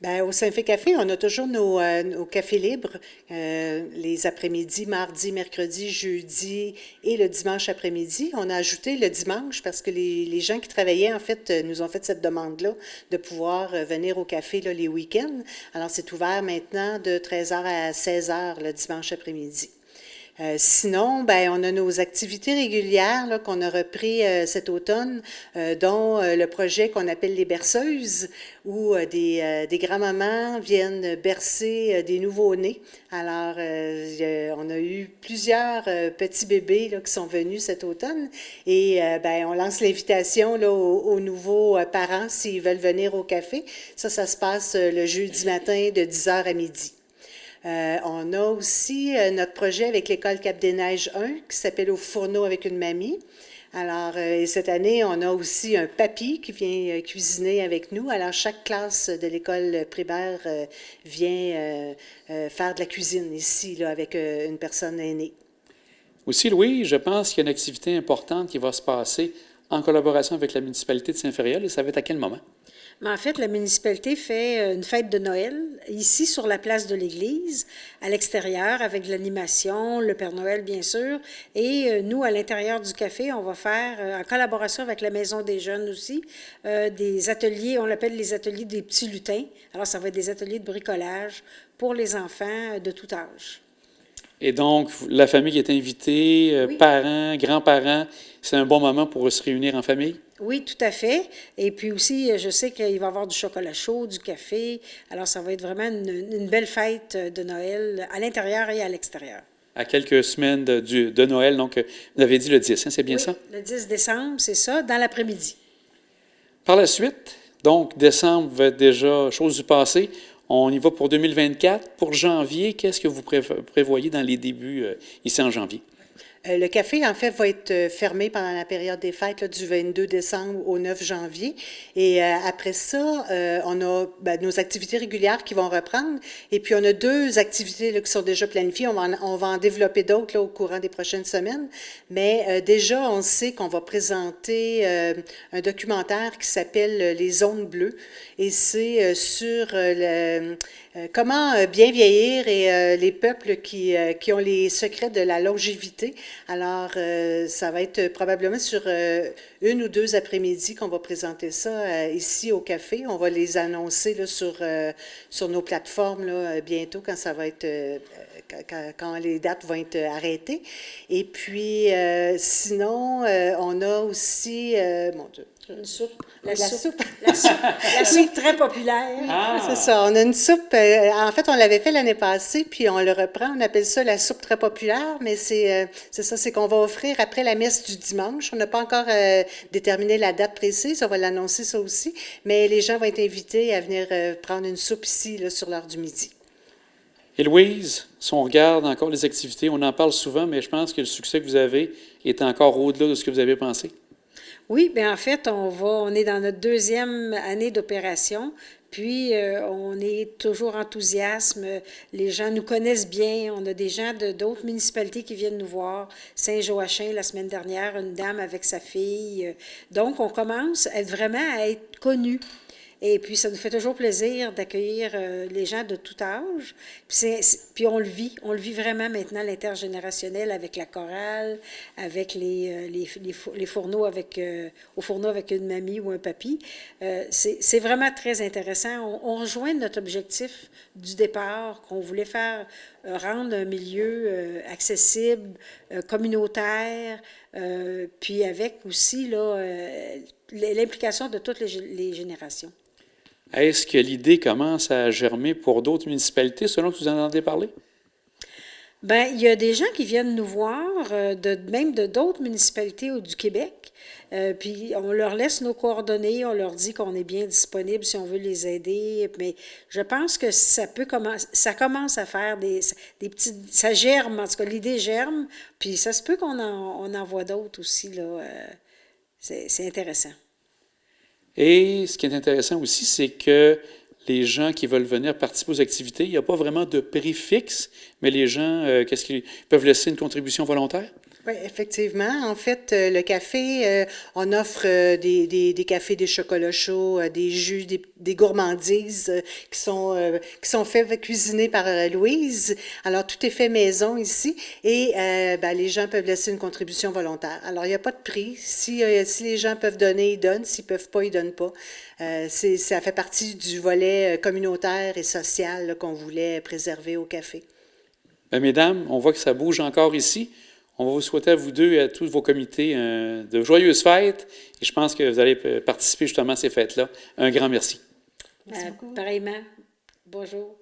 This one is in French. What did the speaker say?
Ben, au Saint-Fé Café, on a toujours nos cafés libres, les après-midi, mardi, mercredi, jeudi et le dimanche après-midi. On a ajouté le dimanche parce que les gens qui travaillaient, en fait, nous ont fait cette demande-là de pouvoir venir au café là, les week-ends. Alors, c'est ouvert maintenant de 13 heures à 16 heures le dimanche après-midi. Sinon, ben, on a nos activités régulières là, qu'on a repris cet automne, dont le projet qu'on appelle les berceuses, où des grands-mamans viennent bercer des nouveau-nés. Alors, on a eu plusieurs petits bébés là, qui sont venus cet automne et ben, on lance l'invitation là, aux nouveaux parents s'ils veulent venir au café. Ça se passe le jeudi matin de 10 heures à midi. On a aussi notre projet avec l'École Cap-des-Neiges 1 qui s'appelle Au fourneau avec une mamie. Alors, et cette année, on a aussi un papy qui vient cuisiner avec nous. Alors, chaque classe de l'école primaire vient faire de la cuisine ici, là, avec une personne aînée. Aussi, Louis, je pense qu'il y a une activité importante qui va se passer en collaboration avec la municipalité de Saint-Féréol, et ça va être à quel moment? Mais en fait, la municipalité fait une fête de Noël ici sur la place de l'église, à l'extérieur, avec de l'animation, le Père Noël bien sûr. Et nous, à l'intérieur du café, on va faire, en collaboration avec la Maison des jeunes aussi, des ateliers, on l'appelle les ateliers des petits lutins. Alors, ça va être des ateliers de bricolage pour les enfants de tout âge. Et donc, la famille qui est invitée, Oui. parents, grands-parents, c'est un bon moment pour se réunir en famille? Oui, tout à fait. Et puis aussi, je sais qu'il va y avoir du chocolat chaud, du café. Alors, ça va être vraiment une belle fête de Noël à l'intérieur et à l'extérieur. À quelques semaines de Noël, donc vous avez dit le 10, hein, c'est bien Oui, ça? le 10 décembre, c'est ça, dans l'après-midi. Par la suite, donc décembre va être déjà chose du passé. On y va pour 2024. Pour janvier, qu'est-ce que vous prévoyez dans les débuts ici en janvier? Le café, en fait, va être fermé pendant la période des fêtes là, du 22 décembre au 9 janvier. Et après ça, on a nos activités régulières qui vont reprendre. Et puis, on a deux activités là, qui sont déjà planifiées. On va en développer d'autres là, au courant des prochaines semaines. Mais déjà, on sait qu'on va présenter un documentaire qui s'appelle Les zones bleues. Et c'est sur comment bien vieillir et les peuples qui ont les secrets de la longévité. Alors, ça va être probablement sur une ou deux après-midi qu'on va présenter ça ici au café. On va les annoncer là, sur nos plateformes là, bientôt quand ça va être quand les dates vont être arrêtées. Et puis, sinon, on a aussi, mon Dieu, Une soupe. la soupe. La soupe très populaire. C'est ça. On a une soupe. En fait, on l'avait fait l'année passée, puis on le reprend. On appelle ça la soupe très populaire, mais c'est ça, c'est qu'on va offrir après la messe du dimanche. On n'a pas encore déterminé la date précise. On va l'annoncer ça aussi, mais les gens vont être invités à venir prendre une soupe ici là, sur l'heure du midi. Et Louise, si on regarde encore les activités, on en parle souvent, mais je pense que le succès que vous avez est encore au-delà de ce que vous avez pensé. Oui, bien en fait, on est dans notre deuxième année d'opération, puis on est toujours enthousiasme. Les gens nous connaissent bien. On a des gens d'autres municipalités qui viennent nous voir. Saint-Joachim, la semaine dernière, une dame avec sa fille. Donc, on commence vraiment à être connus. Et puis, ça nous fait toujours plaisir d'accueillir les gens de tout âge. Puis on le vit vraiment maintenant, l'intergénérationnel avec la chorale, avec les fourneaux au fourneau avec une mamie ou un papy. C'est vraiment très intéressant. On rejoint notre objectif du départ, qu'on voulait faire rendre un milieu accessible, communautaire, puis avec aussi là, l'implication de toutes les générations. Est-ce que l'idée commence à germer pour d'autres municipalités, selon que vous en entendez parler? Bien, il y a des gens qui viennent nous voir, même de d'autres municipalités du Québec, puis on leur laisse nos coordonnées, on leur dit qu'on est bien disponible si on veut les aider, mais je pense que ça commence à faire des petites, ça germe, en tout cas l'idée germe, puis ça se peut qu'on en voit d'autres aussi, là, c'est intéressant. Et ce qui est intéressant aussi, c'est que les gens qui veulent venir participer aux activités, il n'y a pas vraiment de prix fixe, mais les gens, qu'est-ce qu'ils peuvent laisser une contribution volontaire? Oui, effectivement. En fait, le café, on offre des cafés, des chocolats chauds, des jus, des gourmandises qui sont faits, cuisinés par Louise. Alors, tout est fait maison ici et ben, les gens peuvent laisser une contribution volontaire. Alors, il n'y a pas de prix. Si les gens peuvent donner, ils donnent. S'ils peuvent pas, ils donnent pas. Ça fait partie du volet communautaire et social là, qu'on voulait préserver au café. Bien, mesdames, on voit que ça bouge encore ici. On va vous souhaiter à vous deux et à tous vos comités de joyeuses fêtes. Et je pense que vous allez participer justement à ces fêtes-là. Un grand merci. Pareillement. Bonjour.